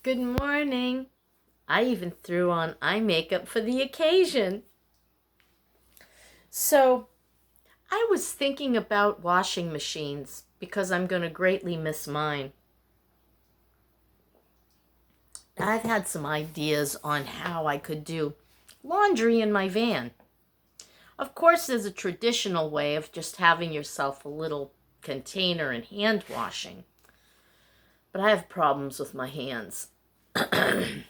Good morning. I even threw on eye makeup for the occasion. So, I was thinking about washing machines because I'm going to greatly miss mine. I've had some ideas on how I could do laundry in my van. Of course, there's a traditional way of just having yourself a little container and hand washing. But I have problems with my hands.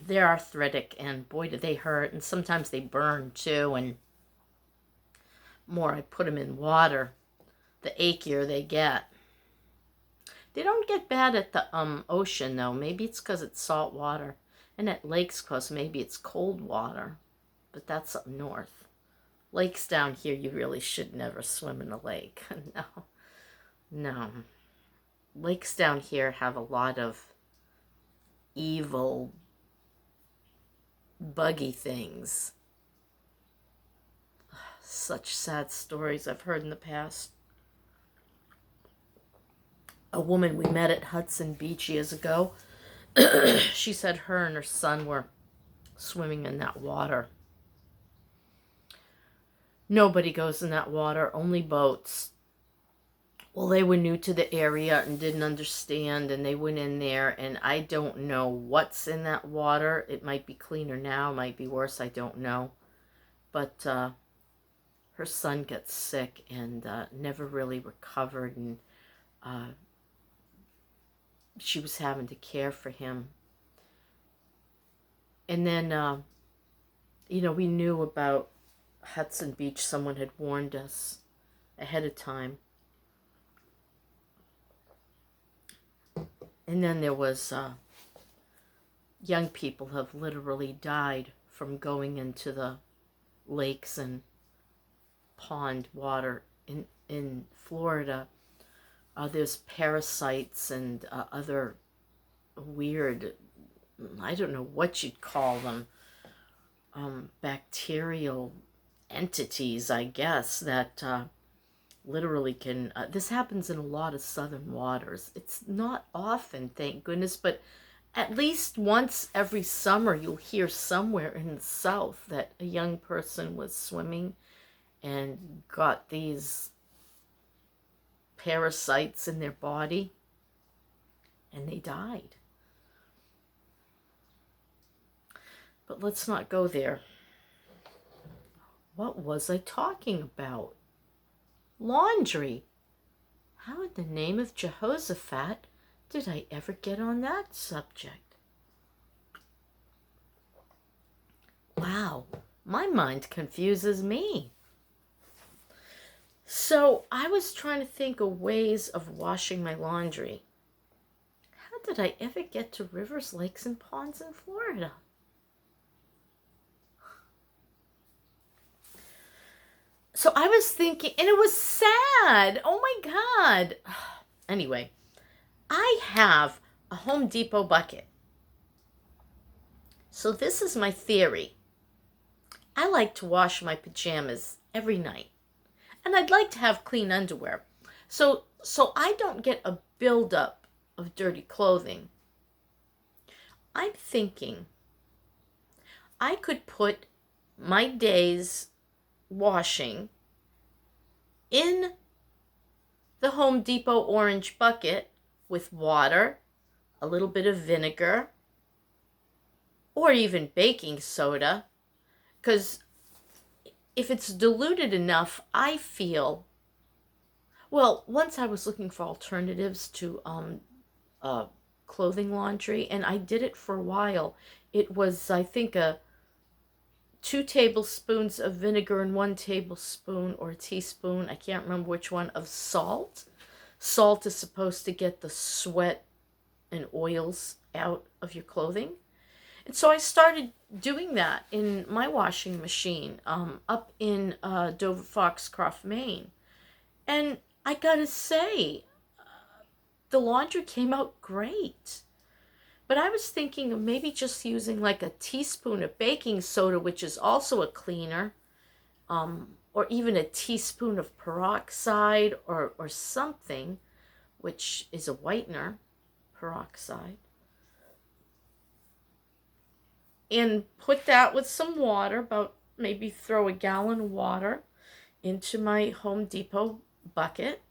They're arthritic and boy do they hurt, and sometimes they burn too, and more I put them in water, the achier they get. They don't get bad at the ocean though. Maybe it's because it's salt water, and at lakes because maybe it's cold water, but that's up north. Lakes down here, you really should never swim in a lake. No. Lakes down here have a lot of evil, buggy things. Such sad stories I've heard in the past. A woman we met at Hudson Beach years ago, she said her and her son were swimming in that water. Nobody goes in that water, only boats. Well, they were new to the area and didn't understand, and they went in there, and I don't know what's in that water. It might be cleaner now, might be worse, I don't know. But her son gets sick and never really recovered, and she was having to care for him. And then, we knew about Hudson Beach. Someone had warned us ahead of time. And then there was young people have literally died from going into the lakes and pond water in Florida. There's parasites and other weird, I don't know what you'd call them, bacterial entities, I guess, that literally can, this happens in a lot of southern waters. It's not often, thank goodness, but at least once every summer you'll hear somewhere in the south that a young person was swimming and got these parasites in their body and they died. But let's not go there. What was I talking about? Laundry. How in the name of Jehoshaphat did I ever get on that subject? Wow, my mind confuses me. So I was trying to think of ways of washing my laundry. How did I ever get to rivers, lakes, and ponds in Florida? So I was thinking, and it was sad. Oh my God. Anyway, I have a Home Depot bucket. So this is my theory. I like to wash my pajamas every night. And I'd like to have clean underwear. So I don't get a buildup of dirty clothing. I'm thinking I could put my day's washing in the Home Depot orange bucket with water, a little bit of vinegar, or even baking soda, because if it's diluted enough, I feel, well, once I was looking for alternatives to clothing laundry, and I did it for a while. It was, I think, 2 tablespoons of vinegar and 1 tablespoon or a teaspoon, I can't remember which one, of salt. Salt is supposed to get the sweat and oils out of your clothing. And so I started doing that in my washing machine up in Dover Foxcroft, Maine. And I gotta say, the laundry came out great. But I was thinking of maybe just using like a teaspoon of baking soda, which is also a cleaner, or even a teaspoon of peroxide or something, which is a whitener, peroxide. and put that with some water, about maybe throw a gallon of water into my Home Depot bucket.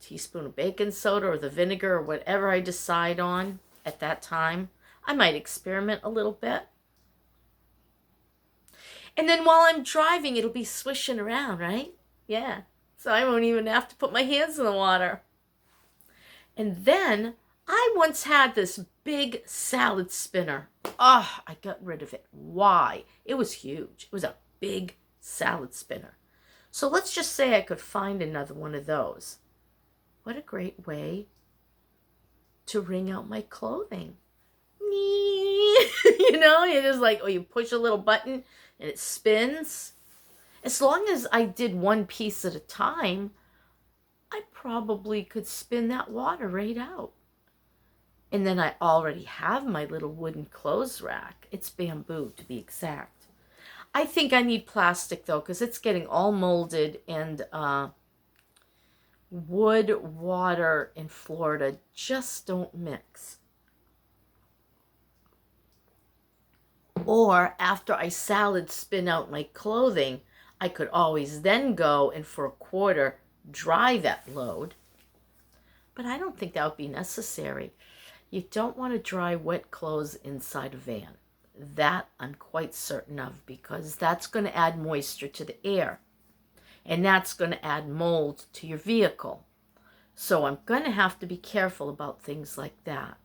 Teaspoon of baking soda or the vinegar or whatever I decide on at that time. I might experiment a little bit. And then while I'm driving, it'll be swishing around, right? Yeah. So I won't even have to put my hands in the water. And then I once had this big salad spinner. Oh, I got rid of it. Why? It was huge. It was a big salad spinner. So let's just say I could find another one of those. What a great way to wring out my clothing. You know, you're just like, oh, you push a little button and it spins. As long as I did one piece at a time, I probably could spin that water right out. And then I already have my little wooden clothes rack. It's bamboo, to be exact. I think I need plastic, though, because it's getting all molded, and wood, water in Florida just don't mix. Or after I salad spin out my clothing, I could always then go and for a quarter dry that load. But I don't think that would be necessary. You don't want to dry wet clothes inside a van. That I'm quite certain of, because that's going to add moisture to the air. And that's going to add mold to your vehicle. So I'm going to have to be careful about things like that.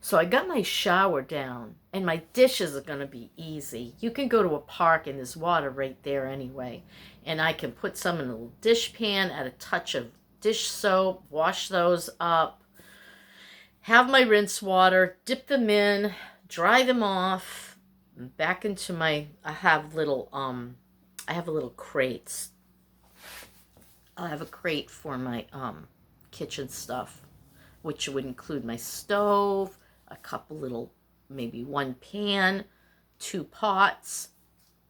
So I got my shower down, and my dishes are going to be easy. You can go to a park and there's water right there anyway. And I can put some in a little dish pan, add a touch of dish soap, wash those up, have my rinse water, dip them in, dry them off, back into my, I have little crates. I'll have a crate for my kitchen stuff, which would include my stove, a couple little, maybe one pan, 2 pots.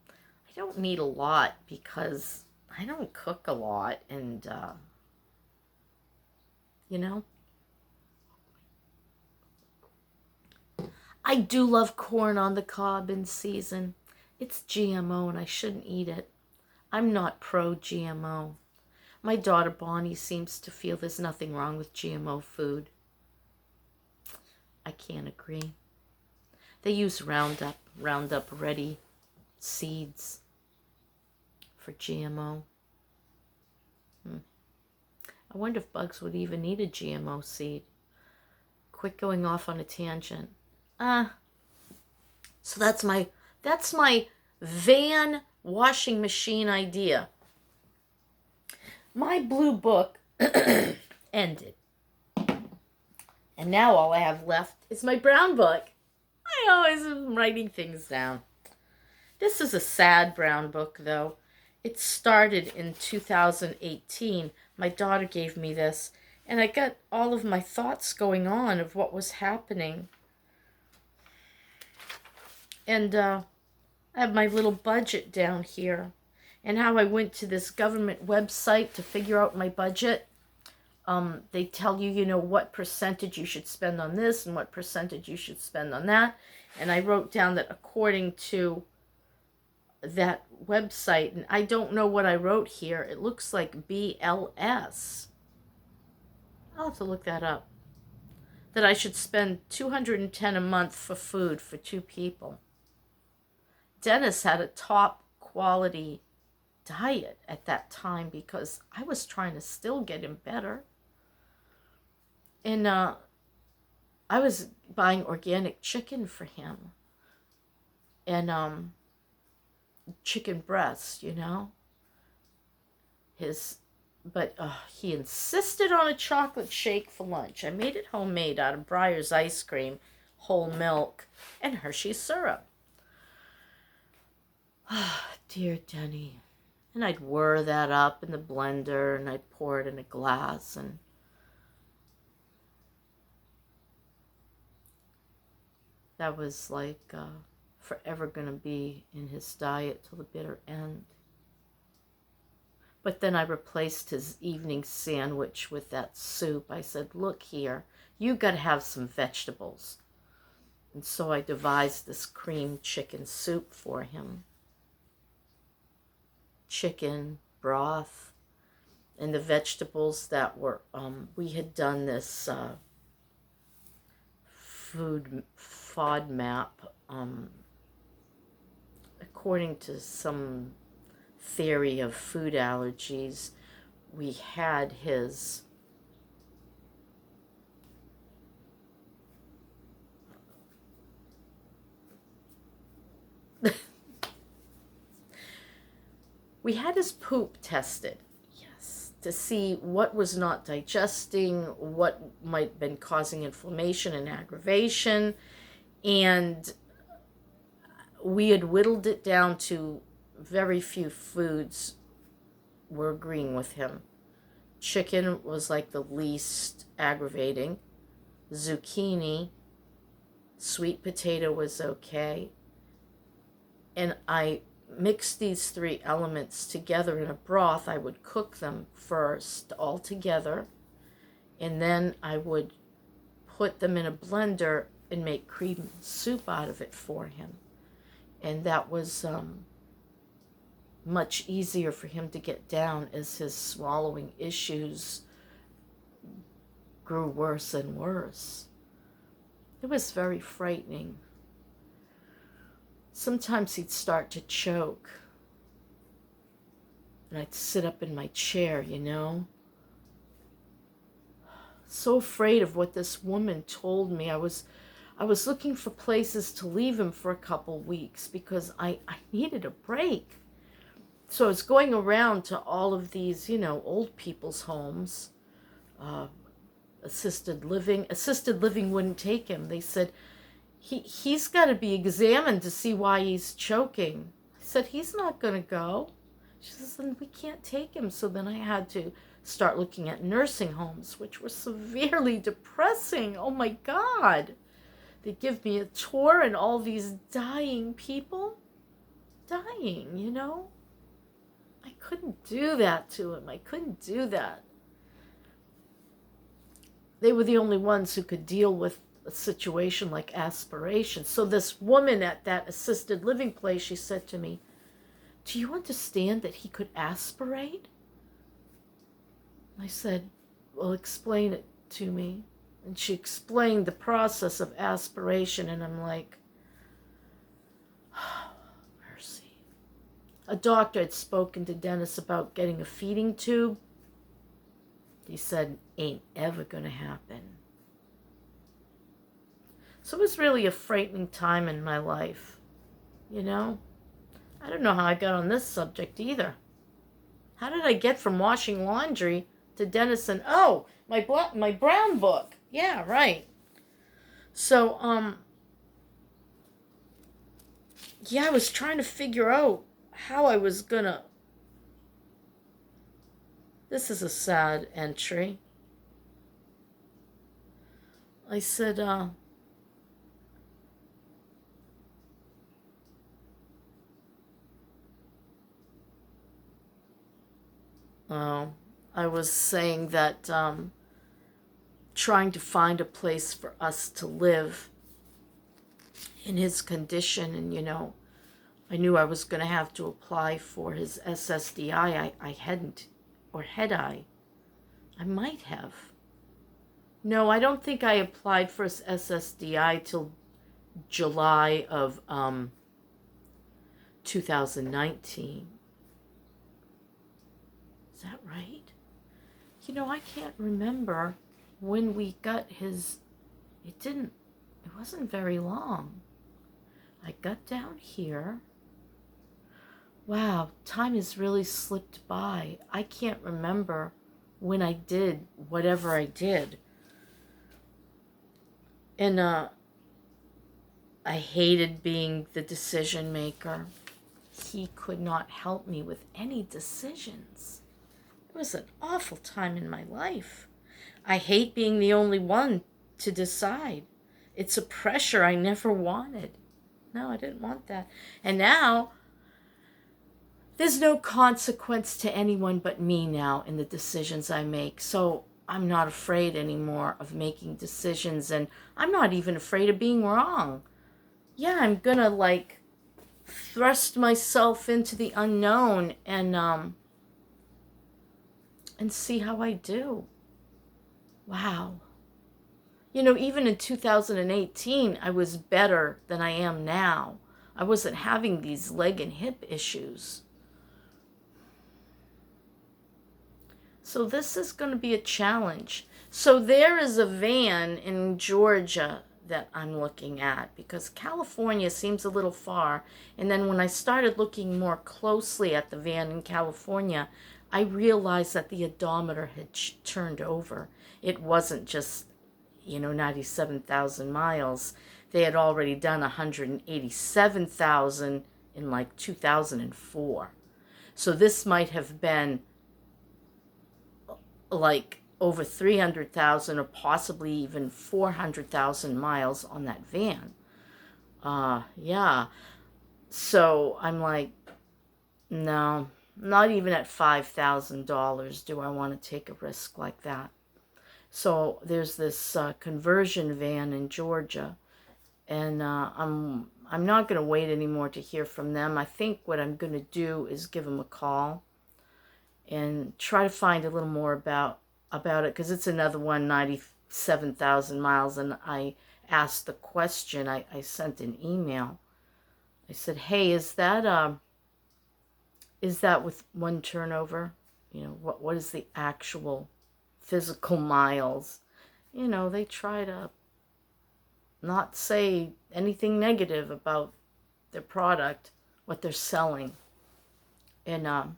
I don't need a lot because I don't cook a lot, and you know, I do love corn on the cob in season. It's GMO and I shouldn't eat it. I'm not pro-GMO. My daughter Bonnie seems to feel there's nothing wrong with GMO food. I can't agree. They use Roundup Ready seeds for GMO. I wonder if bugs would even need a GMO seed. Quit going off on a tangent. So that's my van washing machine idea. My blue book ended. And now all I have left is my brown book. I always am writing things down. This is a sad brown book, though. It started in 2018. My daughter gave me this, and I got all of my thoughts going on of what was happening. And I have my little budget down here, and how I went to this government website to figure out my budget. They tell you, you know, what percentage you should spend on this and what percentage you should spend on that. And I wrote down that according to that website, and I don't know what I wrote here, it looks like BLS. I'll have to look that up. That I should spend $210 a month for food for 2 people. Dennis had a top quality diet at that time because I was trying to still get him better. And I was buying organic chicken for him. And chicken breast, you know. But he insisted on a chocolate shake for lunch. I made it homemade out of Breyer's ice cream, whole milk, and Hershey's syrup. Oh, dear Denny. And I'd whir that up in the blender, and I'd pour it in a glass, and that was like forever going to be in his diet till the bitter end. But then I replaced his evening sandwich with that soup. I said, look here, you got to have some vegetables. And so I devised this cream chicken soup for him. Chicken, broth, and the vegetables that were, we had done this food FODMAP, according to some theory of food allergies. We had his we had his poop tested, yes, to see what was not digesting, what might have been causing inflammation and aggravation. And we had whittled it down to very few foods were agreeing with him. Chicken was like the least aggravating. Zucchini, sweet potato was okay. And I mixed these three elements together in a broth. I would cook them first all together, and then I would put them in a blender and make cream soup out of it for him. And that was much easier for him to get down as his swallowing issues grew worse and worse. It was very frightening. Sometimes he'd start to choke, and I'd sit up in my chair, you know, so afraid of what this woman told me. I was looking for places to leave him for a couple weeks because I needed a break. So I was going around to all of these, you know, old people's homes, assisted living. Assisted living wouldn't take him. They said, he's got to be examined to see why he's choking. I said, he's not going to go. She says, then we can't take him. So then I had to start looking at nursing homes, which were severely depressing. Oh my God. They give me a tour and all these dying people. Dying, you know. I couldn't do that to him. I couldn't do that. They were the only ones who could deal with a situation like aspiration. So this woman at that assisted living place, she said to me, do you understand that he could aspirate? I said, well, explain it to me. And she explained the process of aspiration, and I'm like, oh, mercy. A doctor had spoken to Dennis about getting a feeding tube. He said, ain't ever gonna happen. So it was really a frightening time in my life, you know? I don't know how I got on this subject either. How did I get from washing laundry to Dennis and, oh, my brown book. Yeah, right. So, yeah, I was trying to figure out how I was gonna... This is a sad entry. I said, I was saying that trying to find a place for us to live in his condition, and, you know, I knew I was going to have to apply for his SSDI. I hadn't, or had I? I might have. No, I don't think I applied for his SSDI till July of 2019. Is that right? You know, I can't remember when we got his... It wasn't very long. I got down here. Wow, time has really slipped by. I can't remember when I did whatever I did. And I hated being the decision maker. He could not help me with any decisions. It was an awful time in my life. I hate being the only one to decide. It's a pressure I never wanted. No, I didn't want that. And now, there's no consequence to anyone but me now in the decisions I make. So I'm not afraid anymore of making decisions, and I'm not even afraid of being wrong. Yeah, I'm gonna like thrust myself into the unknown and see how I do. Wow. You know, even in 2018, I was better than I am now. I wasn't having these leg and hip issues. So this is going to be a challenge. So there is a van in Georgia that I'm looking at because California seems a little far. And then when I started looking more closely at the van in California, I realized that the odometer had turned over. It wasn't just, 97,000 miles. They had already done 187,000 in like 2004. So this might have been like over 300,000 or possibly even 400,000 miles on that van. Yeah. So I'm like, no, not even at $5,000 do I want to take a risk like that. So there's this conversion van in Georgia, and I'm not going to wait anymore to hear from them. I think what I'm going to do is give them a call and try to find a little more about it, because it's another one, 97,000 miles. And I asked the question, I sent an email. I said, hey, is that with one turnover? What is the actual physical miles? They try to not say anything negative about their product, what they're selling. And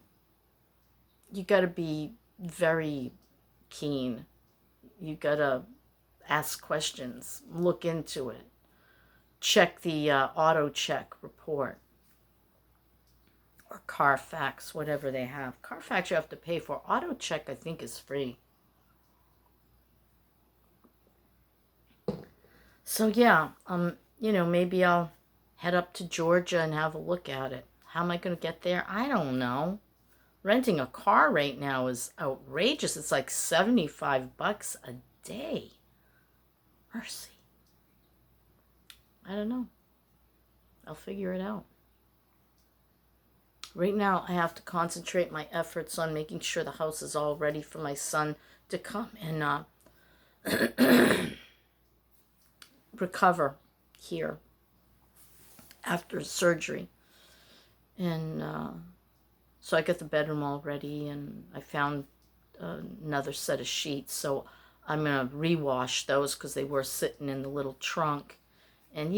you got to be very keen. You got to ask questions, look into it, check the auto check report or Carfax, whatever they have. Carfax you have to pay for. Auto check I think is free. So yeah, maybe I'll head up to Georgia and have a look at it. How am I going to get there? I don't know. Renting a car right now is outrageous. It's like $75 a day. Mercy. I don't know. I'll figure it out. Right now, I have to concentrate my efforts on making sure the house is all ready for my son to come and recover here after surgery. And so I got the bedroom all ready, and I found another set of sheets. So I'm going to rewash those because they were sitting in the little trunk. And,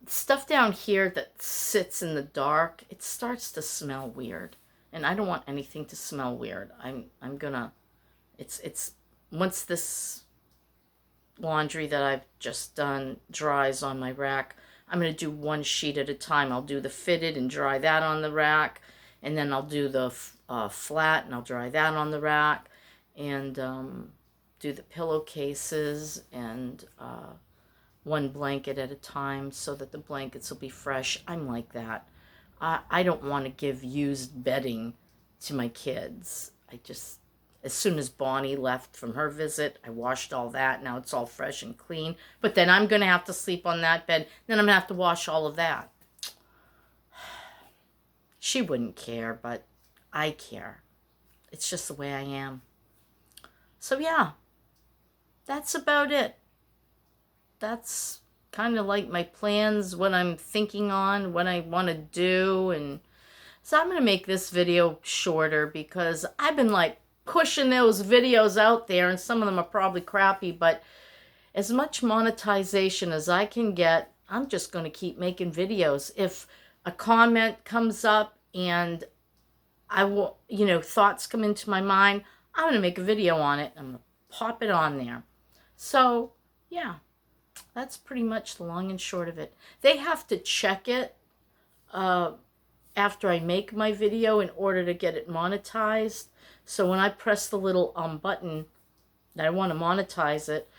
stuff down here that sits in the dark, it starts to smell weird. And I don't want anything to smell weird. I'm going to, it's once this laundry that I've just done dries on my rack, I'm going to do one sheet at a time. I'll do the fitted and dry that on the rack. And then I'll do the flat and I'll dry that on the rack. And do the pillowcases and one blanket at a time so that the blankets will be fresh. I'm like that. I don't want to give used bedding to my kids. As soon as Bonnie left from her visit, I washed all that. Now it's all fresh and clean. But then I'm going to have to sleep on that bed. Then I'm going to have to wash all of that. She wouldn't care, but I care. It's just the way I am. So yeah, that's about it. That's kind of like my plans, what I'm thinking on, what I want to do. And so I'm going to make this video shorter because I've been like pushing those videos out there, and some of them are probably crappy, but as much monetization as I can get, I'm just going to keep making videos. If a comment comes up and I will, thoughts come into my mind, I'm going to make a video on it. I'm going to pop it on there. So yeah, that's pretty much the long and short of it. They have to check it after I make my video in order to get it monetized. So when I press the little button that I want to monetize it,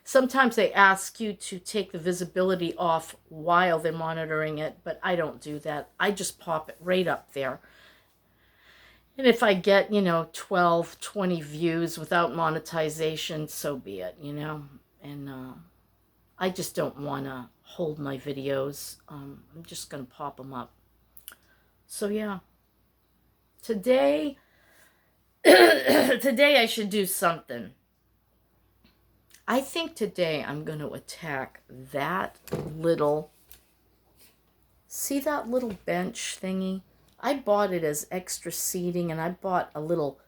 sometimes they ask you to take the visibility off while they're monitoring it, but I don't do that. I just pop it right up there. And if I get, 12, 20 views without monetization, so be it, And I just don't want to hold my videos. I'm just going to pop them up. So yeah, today, today I should do something. I think today I'm going to attack that little, see that little bench thingy? I bought it as extra seating, and I bought a little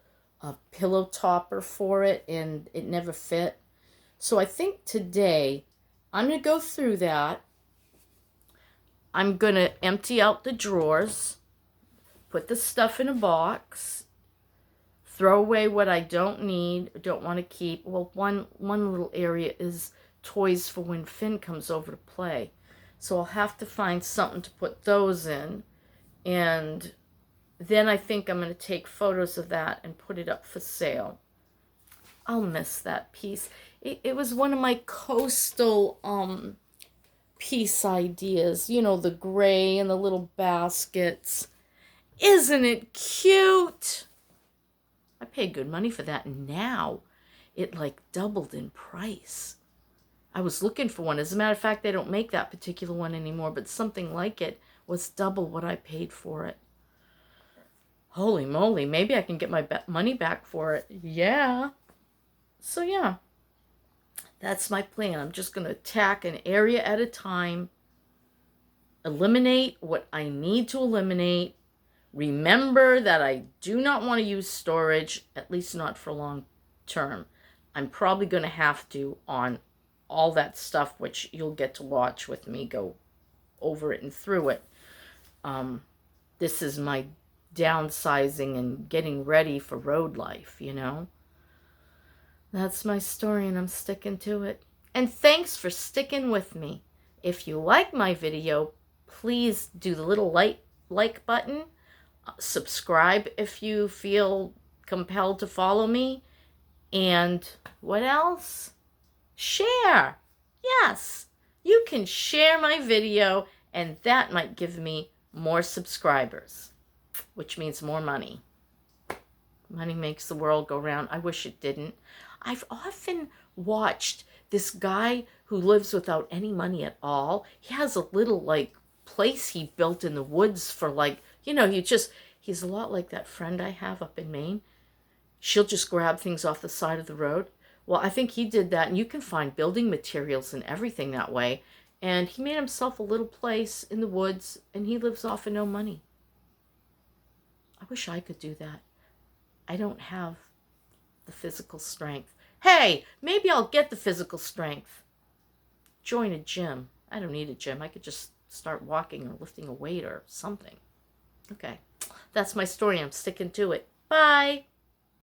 pillow topper for it, and it never fit. So I think today I'm going to go through that. I'm going to empty out the drawers, put the stuff in a box, throw away what I don't need, don't want to keep. Well, one little area is toys for when Finn comes over to play. So I'll have to find something to put those in. And then I think I'm going to take photos of that and put it up for sale. I'll miss that piece. It was one of my coastal piece ideas. The gray and the little baskets. Isn't it cute? I paid good money for that, and now it like doubled in price. I was looking for one. As a matter of fact, they don't make that particular one anymore, but something like it was double what I paid for it. Holy moly, maybe I can get my money back for it. Yeah. So yeah, that's my plan. I'm just going to attack an area at a time, eliminate what I need to eliminate, remember that I do not want to use storage, at least not for long term. I'm probably going to have to on all that stuff, which you'll get to watch with me go over it and through it. This is my downsizing and getting ready for road life, That's my story, and I'm sticking to it. And thanks for sticking with me. If you like my video, please do the little like button. Subscribe if you feel compelled to follow me. And what else? Share. Yes, you can share my video, and that might give me more subscribers, which means more money. Money makes the world go round. I wish it didn't. I've often watched this guy who lives without any money at all. He has a little place he built in the woods for he's a lot like that friend I have up in Maine. She'll just grab things off the side of the road. Well, I think he did that, and you can find building materials and everything that way. And he made himself a little place in the woods, and he lives off of no money. I wish I could do that. I don't have the physical strength. Hey, maybe I'll get the physical strength. Join a gym. I don't need a gym. I could just start walking or lifting a weight or something. Okay, that's my story. I'm sticking to it. Bye.